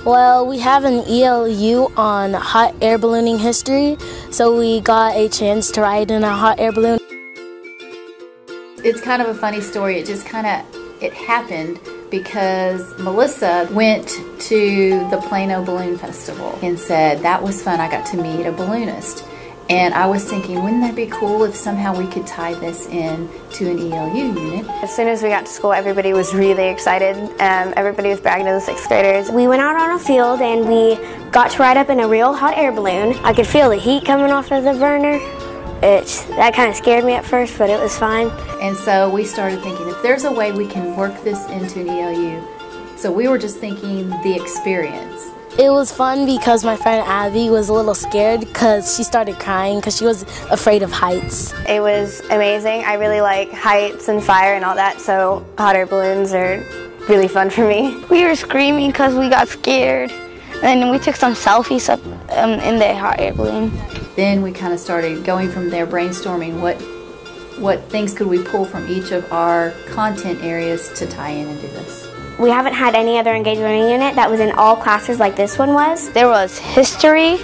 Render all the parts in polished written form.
Well, we have an ELU on hot air ballooning history, so we got a chance to ride in a hot air balloon. It's kind of a funny story. It happened because Melissa went to the Plano Balloon Festival and said, that was fun, I got to meet a balloonist. And I was thinking, wouldn't that be cool if somehow we could tie this in to an ELU unit? As soon as we got to school, everybody was really excited. Everybody was bragging to the 6th graders. We went out on a field and we got to ride up in a real hot air balloon. I could feel the heat coming off of the burner. That kind of scared me at first, but it was fine. And so we started thinking, if there's a way we can work this into an ELU. So we were just thinking the experience. It was fun because my friend Abby was a little scared because she started crying because she was afraid of heights. It was amazing. I really like heights and fire and all that, so hot air balloons are really fun for me. We were screaming because we got scared, and then we took some selfies up in the hot air balloon. Then we kind of started going from there, brainstorming what things could we pull from each of our content areas to tie in and do this. We haven't had any other engaged learning unit that was in all classes like this one was. There was history,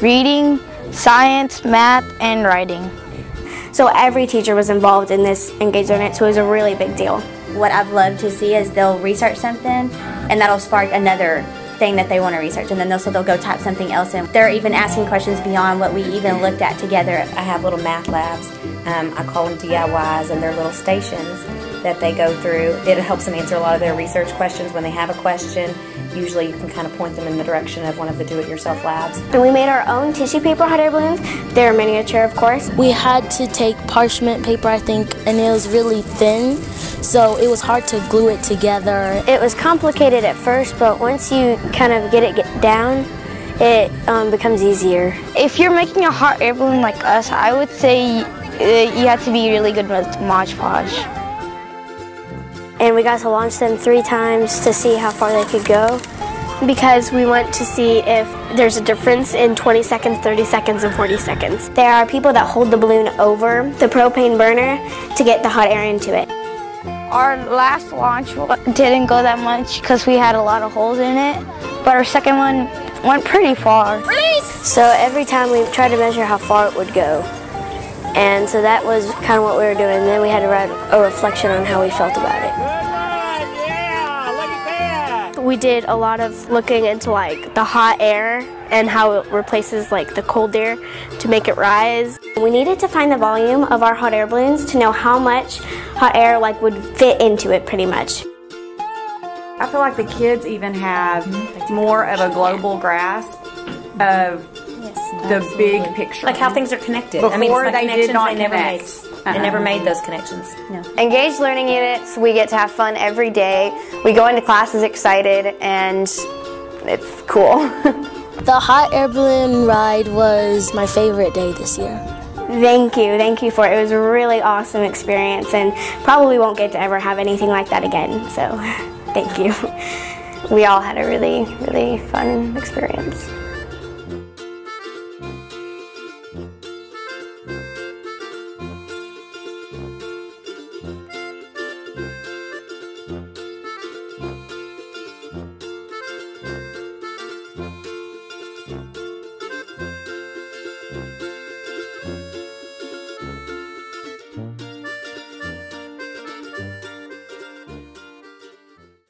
reading, science, math, and writing. So every teacher was involved in this engaged learning, so it was a really big deal. What I've loved to see is they'll research something and that'll spark another thing that they want to research, and then they'll go type something else in. They're even asking questions beyond what we even looked at together. I have little math labs. I call them DIYs, and they're little stations that they go through. It helps them answer a lot of their research questions. When they have a question, usually you can kind of point them in the direction of one of the do-it-yourself labs. And we made our own tissue paper hot air balloons. They're miniature, of course. We had to take parchment paper, I think, and it was really thin, so it was hard to glue it together. It was complicated at first, but once you kind of get it down, it becomes easier. If you're making a hot air balloon like us, I would say you have to be really good with Mod Podge. And we got to launch them 3 times to see how far they could go. Because we want to see if there's a difference in 20 seconds, 30 seconds, and 40 seconds. There are people that hold the balloon over the propane burner to get the hot air into it. Our last launch didn't go that much because we had a lot of holes in it, but our second one went pretty far. Release! So every time we tried to measure how far it would go. And so that was kind of what we were doing. And then we had to write a reflection on how we felt about it. We did a lot of looking into like the hot air and how it replaces like the cold air to make it rise. We needed to find the volume of our hot air balloons to know how much hot air would fit into it pretty much. I feel like the kids even have more of a global grasp of the big picture. Like how things are connected. Before they did not connect. They never made those connections. No. Engaged learning units, we get to have fun every day. We go into classes excited and it's cool. The hot air balloon ride was my favorite day this year. Thank you for it. It was a really awesome experience and probably won't get to ever have anything like that again, so thank you. We all had a really, really fun experience.